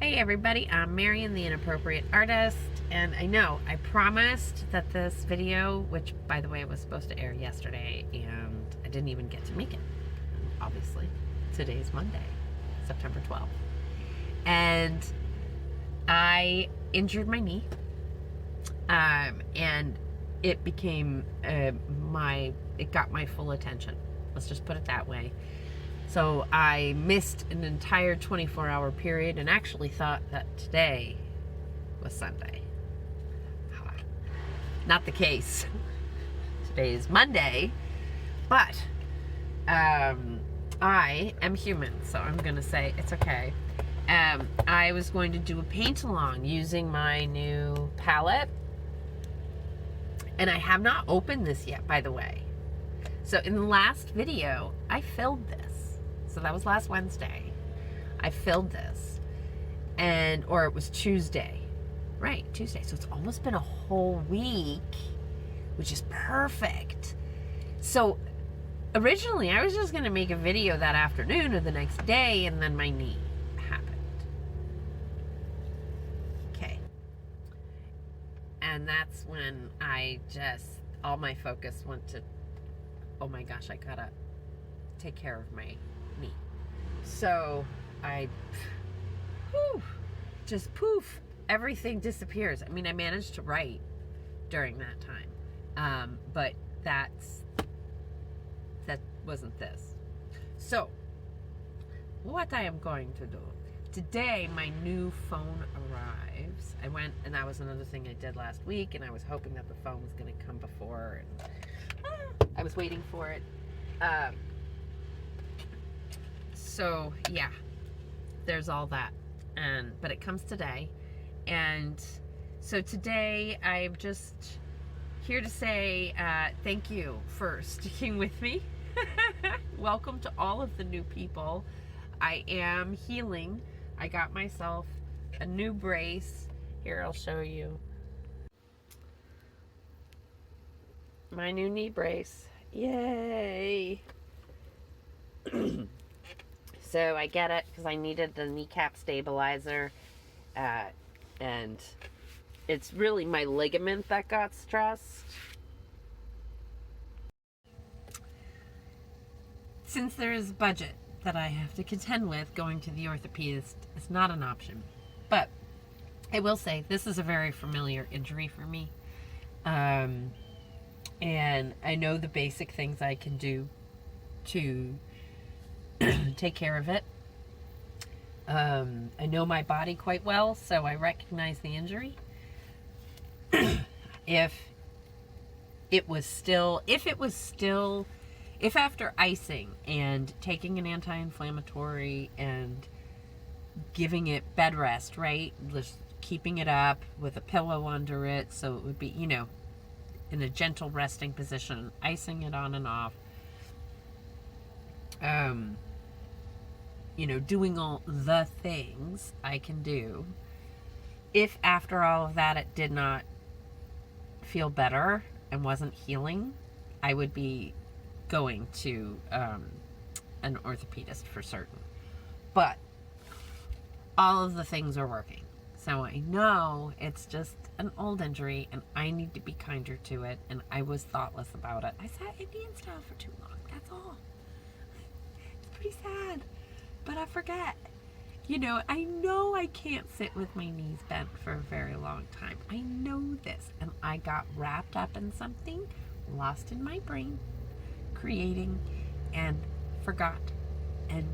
Hey everybody, I'm Marion, the Inappropriate Artist, and I know I promised that this video, which by the way was supposed to air yesterday, and I didn't even get to make it, obviously. Today's Monday, September 12th. And I injured my knee, and it became, it got my full attention. Let's just put it that way. So I missed an entire 24-hour period and actually thought that today was Sunday. Not the case. Today is Monday, but I am human, so I'm going to say it's okay. I was going to do a paint-along using my new palette, and I have not opened this yet, by the way. So in the last video, I filled this. So that was last Wednesday. I filled this, or it was Tuesday. Right, Tuesday. So it's almost been a whole week, which is perfect. So originally I was just going to make a video that afternoon or the next day, and then my knee happened. Okay. And that's when all my focus went to, oh my gosh, I gotta take care of my knee. So I just poof, everything disappears. I mean, I managed to write during that time, but that wasn't this. So what I am going to do today, my new phone arrives. I went, and that was another thing I did last week, and I was hoping that the phone was going to come before, and I was waiting for it. So yeah, there's all that, but it comes today, and so today I'm just here to say thank you for sticking with me. Welcome to all of the new people. I am healing. I got myself a new brace. Here, I'll show you my new knee brace. Yay! So I get it because I needed the kneecap stabilizer, and it's really my ligament that got stressed. Since there is a budget that I have to contend with, going to the orthopedist is not an option. But I will say this is a very familiar injury for me, and I know the basic things I can do to take care of it. I know my body quite well, so I recognize the injury. If after icing and taking an anti-inflammatory and giving it bed rest, right? Just keeping it up with a pillow under it so it would be, in a gentle resting position, icing it on and off. Doing all the things I can do. If after all of that it did not feel better and wasn't healing, I would be going to an orthopedist for certain. But all of the things are working. So I know it's just an old injury and I need to be kinder to it, and I was thoughtless about it. I sat Indian style for too long, that's all. It's pretty sad, but I forget. I know I can't sit with my knees bent for a very long time. I know this, and I got wrapped up in something, lost in my brain, creating, and forgot, and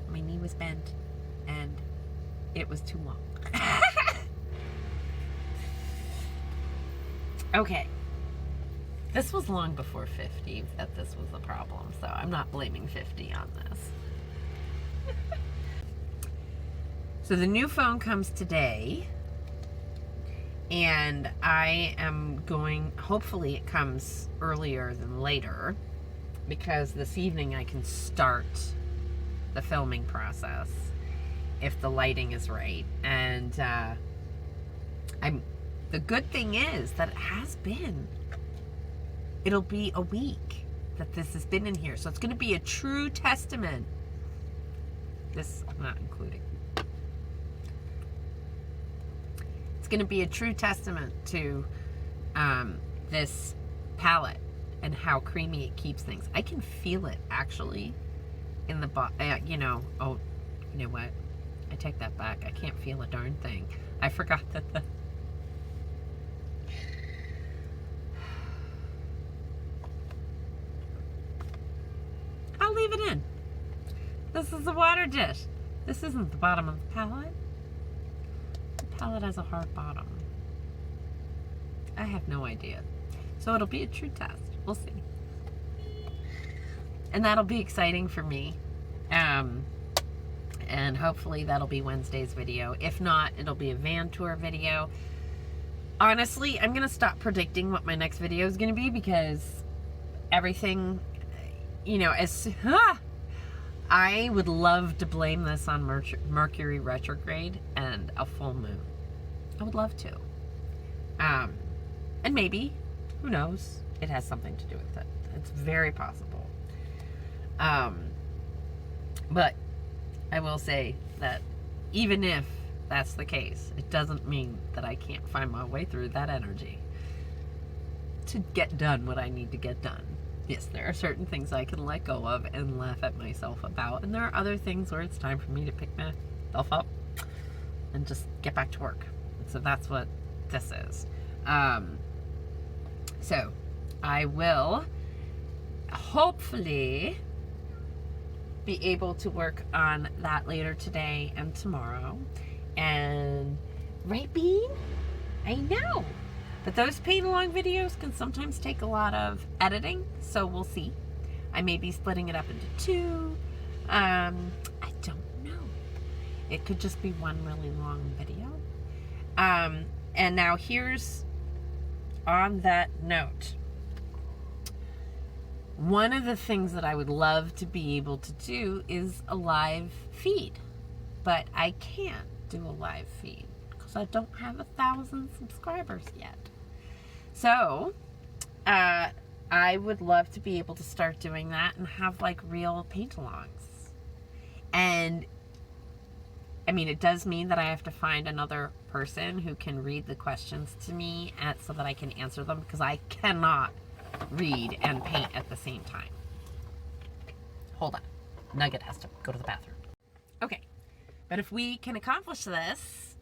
my knee was bent, and it was too long. Okay, this was long before 50 that this was a problem, so I'm not blaming 50 on this. So the new phone comes today, and I am going, hopefully it comes earlier than later, because this evening I can start the filming process if the lighting is right. And the good thing is that it'll be a week that this has been in here, so it's going to be a true testament. This I'm not including. It's going to be a true testament to this palette and how creamy it keeps things. I can feel it actually in the you know, oh, you know what? I take that back. I can't feel a darn thing. I forgot that the I'll leave it in. This is the water dish. This isn't the bottom of the palette. The palette has a hard bottom. I have no idea. So it'll be a true test. We'll see. And that'll be exciting for me. And hopefully that'll be Wednesday's video. If not, it'll be a van tour video. Honestly, I'm going to stop predicting what my next video is going to be because everything, you know, I would love to blame this on Mercury retrograde and a full moon. I would love to. And maybe, who knows, it has something to do with it. It's very possible. But I will say that even if that's the case, it doesn't mean that I can't find my way through that energy to get done what I need to get done. Yes, there are certain things I can let go of and laugh at myself about, and there are other things where it's time for me to pick myself up and just get back to work. And so that's what this is. So I will hopefully be able to work on that later today and tomorrow. And right, Bean? I know. But those paint along videos can sometimes take a lot of editing, so we'll see. I may be splitting it up into two. I don't know. It could just be one really long video. And now here's, on that note, one of the things that I would love to be able to do is a live feed. But I can't do a live feed because I don't have 1,000 subscribers yet. So, I would love to be able to start doing that and have like real paint-alongs. And, I mean, it does mean that I have to find another person who can read the questions to me so that I can answer them, because I cannot read and paint at the same time. Hold on. Nugget has to go to the bathroom. Okay. But if we can accomplish this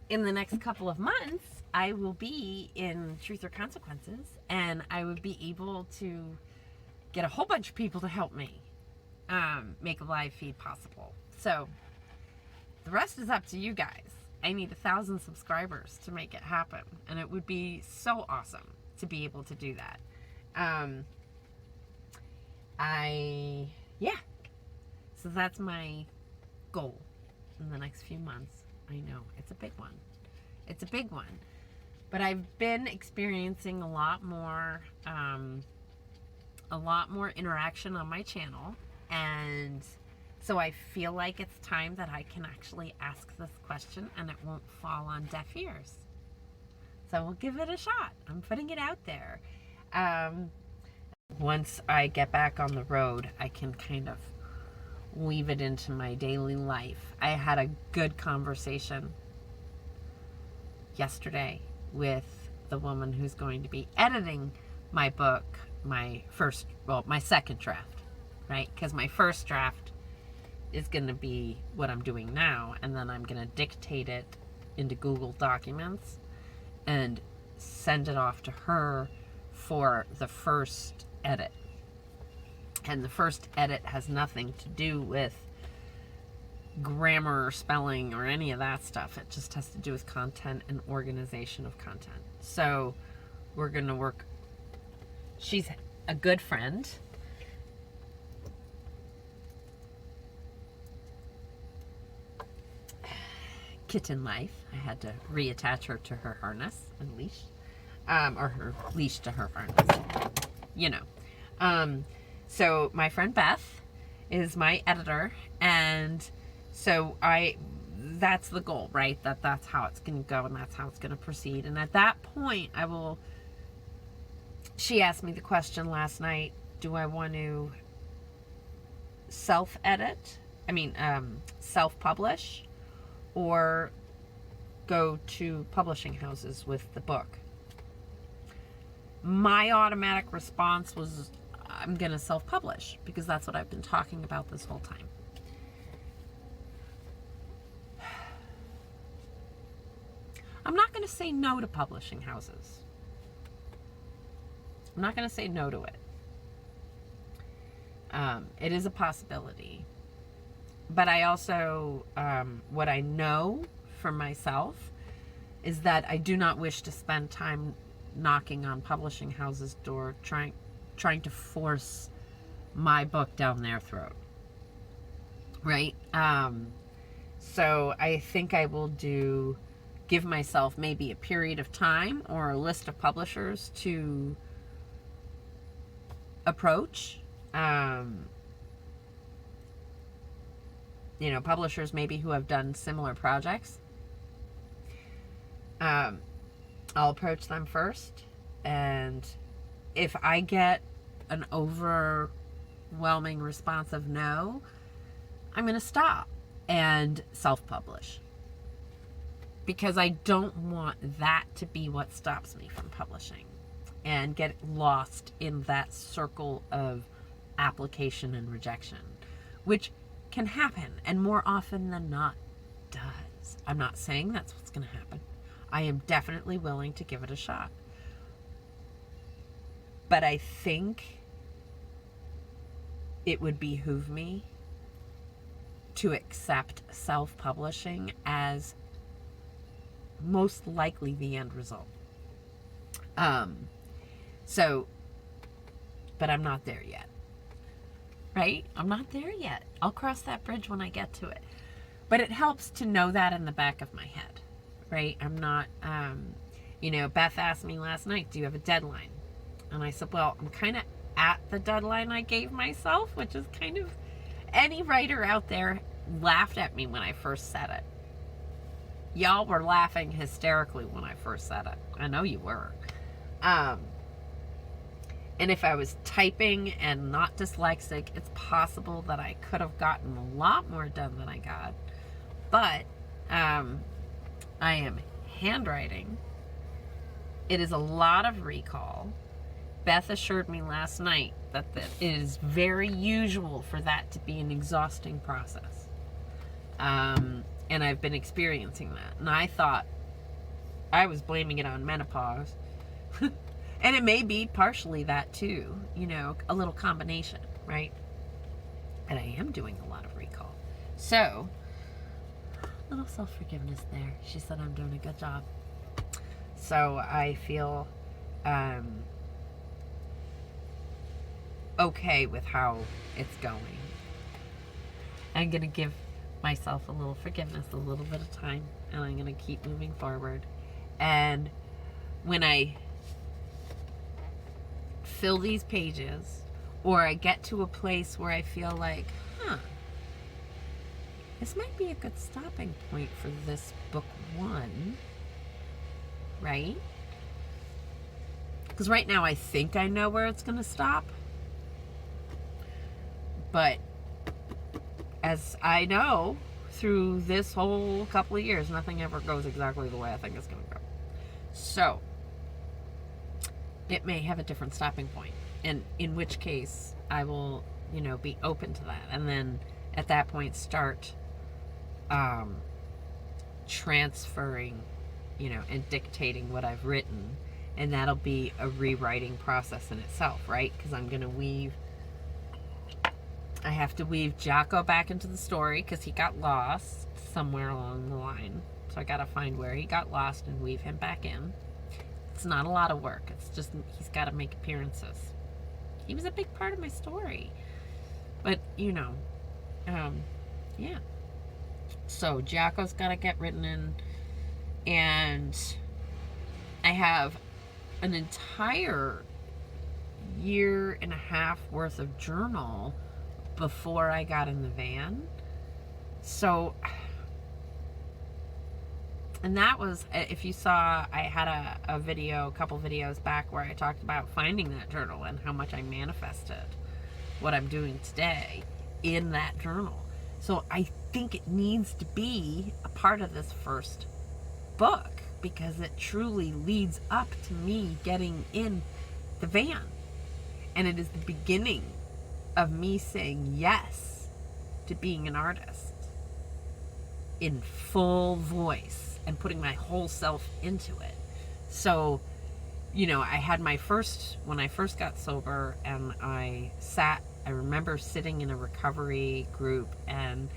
in the next couple of months, I will be in Truth or Consequences, and I would be able to get a whole bunch of people to help me make a live feed possible. So the rest is up to you guys. I need 1,000 subscribers to make it happen, and it would be so awesome to be able to do that. Yeah. So that's my goal in the next few months. I know, it's a big one. It's a big one. But I've been experiencing a lot more interaction on my channel, and so I feel like it's time that I can actually ask this question and it won't fall on deaf ears. So we'll give it a shot. I'm putting it out there. Once I get back on the road, I can kind of weave it into my daily life. I had a good conversation yesterday with the woman who's going to be editing my book, my second draft, right? Because my first draft is going to be what I'm doing now, and then I'm going to dictate it into Google Documents and send it off to her for the first edit. And the first edit has nothing to do with grammar or spelling or any of that stuff. It just has to do with content and organization of content. So we're going to work. She's a good friend. Kitten life. I had to reattach her to her harness and leash. Or her leash to her harness. You know. So my friend Beth is my editor, and so that's the goal, right? That's how it's going to go, and that's how it's going to proceed. And at that point, she asked me the question last night, do I want to self-publish, or go to publishing houses with the book, my automatic response was, I'm going to self-publish, because that's what I've been talking about this whole time. I'm not going to say no to publishing houses. I'm not going to say no to it. It is a possibility. But I also, what I know for myself is that I do not wish to spend time knocking on publishing houses' door, trying to force my book down their throat. Right? So I think I will give myself maybe a period of time or a list of publishers to approach. Publishers maybe who have done similar projects. I'll approach them first, and if I get an overwhelming response of no, I'm going to stop and self-publish, because I don't want that to be what stops me from publishing and get lost in that circle of application and rejection, which can happen, and more often than not does. I'm not saying that's what's going to happen. I am definitely willing to give it a shot. But I think it would behoove me to accept self-publishing as most likely the end result. But I'm not there yet. Right? I'm not there yet. I'll cross that bridge when I get to it. But it helps to know that in the back of my head. Right? I'm not, Beth asked me last night, do you have a deadline? And I said, well, I'm kind of at the deadline I gave myself, which is kind of, any writer out there laughed at me when I first said it. Y'all were laughing hysterically when I first said it. I know you were. And if I was typing and not dyslexic, it's possible that I could have gotten a lot more done than I got. But I am handwriting. It is a lot of recall. Beth assured me last night that it is very usual for that to be an exhausting process. And I've been experiencing that. And I thought I was blaming it on menopause. And it may be partially that too, a little combination, right? And I am doing a lot of recall. So, a little self-forgiveness there. She said I'm doing a good job. So I feel okay with how it's going. I'm going to give myself a little forgiveness, a little bit of time, and I'm going to keep moving forward. And when I fill these pages, or I get to a place where I feel like, this might be a good stopping point for this book one, right? Because right now I think I know where it's going to stop. But as I know, through this whole couple of years, nothing ever goes exactly the way I think it's going to go. So, it may have a different stopping point, and in which case I will, be open to that, and then at that point start transferring, and dictating what I've written, and that'll be a rewriting process in itself, right? Because I'm going to I have to weave Jocko back into the story because he got lost somewhere along the line, so I got to find where he got lost and weave him back in. It's not a lot of work. It's just he's got to make appearances. He was a big part of my story. But, yeah. So, Jocko's got to get written in. And I have an entire year and a half worth of journal before I got in the van. So... And that was, if you saw, I had a couple videos back where I talked about finding that journal and how much I manifested what I'm doing today in that journal. So I think it needs to be a part of this first book, because it truly leads up to me getting in the van. And it is the beginning of me saying yes to being an artist in full voice and putting my whole self into it. So, you know, I had my first, when I first got sober, and I remember sitting in a recovery group and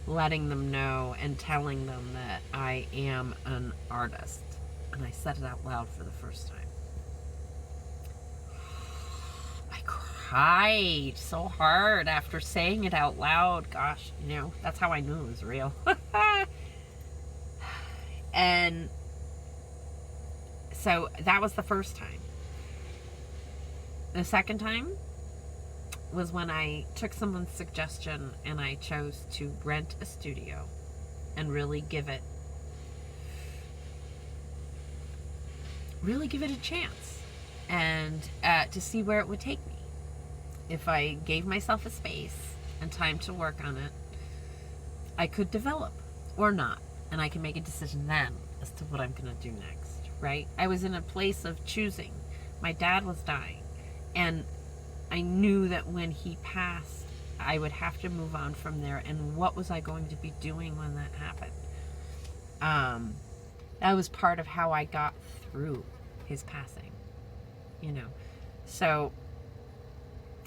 letting them know and telling them that I am an artist. And I said it out loud for the first time. I cried so hard after saying it out loud. Gosh, you know, that's how I knew it was real. And so that was the first time. The second time was when I took someone's suggestion and I chose to rent a studio and really give it a chance, and to see where it would take me. If I gave myself a space and time to work on it, I could develop or not, and I can make a decision then as to what I'm going to do next, right? I was in a place of choosing. My dad was dying, and I knew that when he passed, I would have to move on from there, and what was I going to be doing when that happened? That was part of how I got through his passing, you know. So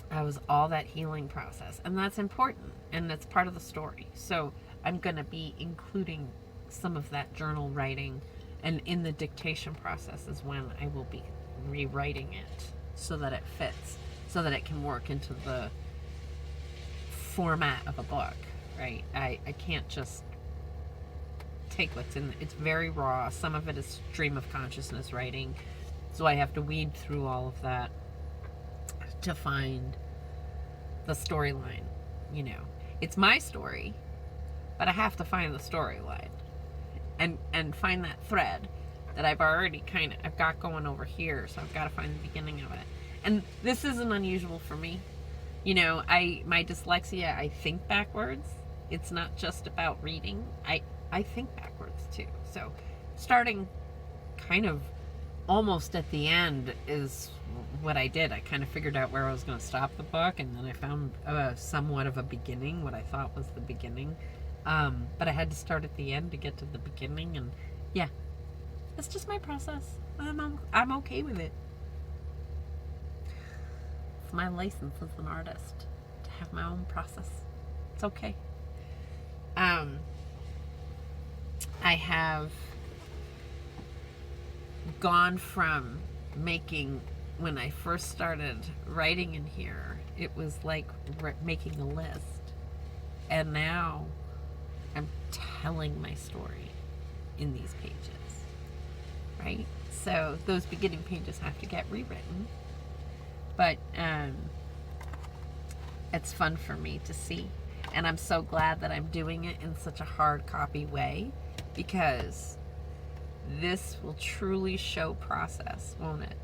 that was all that healing process, and that's important, and that's part of the story. So I'm going to be including some of that journal writing, and in the dictation process is when I will be rewriting it so that it fits, so that it can work into the format of a book, right? I can't just take what's in it's very raw. Some of it is stream of consciousness writing, so I have to weed through all of that to find the storyline. You know, it's my story, but I have to find the storyline and find that thread that I've already I've got going over here, so I've got to find the beginning of it. And this isn't unusual for me. You know, my dyslexia, I think backwards. It's not just about reading. I think backwards too. So starting kind of almost at the end is what I did. I kind of figured out where I was going to stop the book, and then I found somewhat of a beginning, what I thought was the beginning. But I had to start at the end to get to the beginning, and yeah, it's just my process. I'm okay with it. It's my license as an artist to have my own process. It's okay. I have gone from making, when I first started writing in here, it was like making a list, and now I'm telling my story in these pages, right? So those beginning pages have to get rewritten, but it's fun for me to see, and I'm so glad that I'm doing it in such a hard copy way, because this will truly show process, won't it?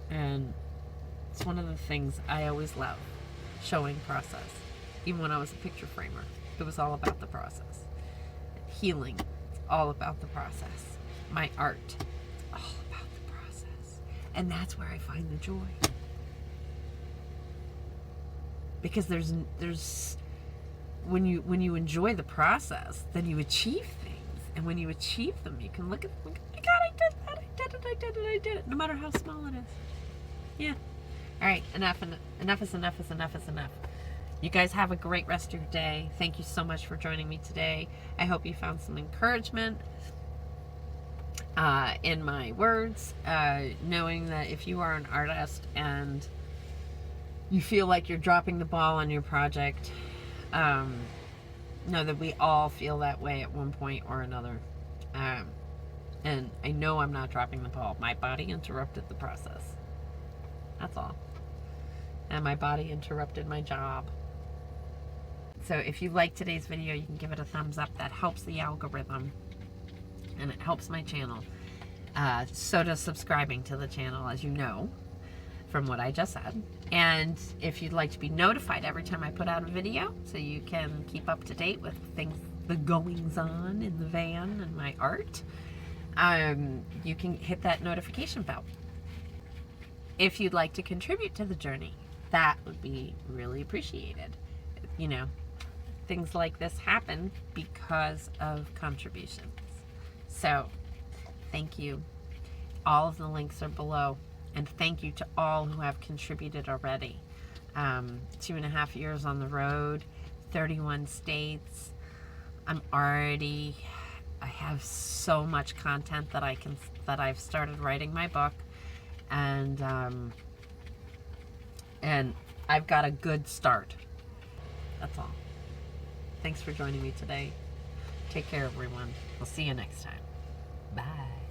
And it's one of the things I always love, showing process. Even when I was a picture framer, it was all about the process. Healing, it's all about the process. My art, it's all about the process. And that's where I find the joy. Because there's when you enjoy the process, then you achieve things, and when you achieve them, you can look at them, oh my God, I did that, I did it, no matter how small it is. Yeah. All right, enough is enough. You guys have a great rest of your day. Thank you so much for joining me today. I hope you found some encouragement in my words, knowing that if you are an artist and you feel like you're dropping the ball on your project, know that we all feel that way at one point or another. And I know I'm not dropping the ball. My body interrupted the process. That's all. And my body interrupted my job. So if you like today's video, you can give it a thumbs up. That helps the algorithm, and it helps my channel. So does subscribing to the channel, as you know from what I just said. And if you'd like to be notified every time I put out a video, so you can keep up to date with things the goings on in the van and my art, you can hit that notification bell. If you'd like to contribute to the journey, that would be really appreciated. You know, things like this happen because of contributions. So, thank you. All of the links are below. And thank you to all who have contributed already. 2.5 years on the road, 31 states. I have so much content that I've started writing my book, and I've got a good start. That's all. Thanks for joining me today. Take care, everyone. We'll see you next time. Bye.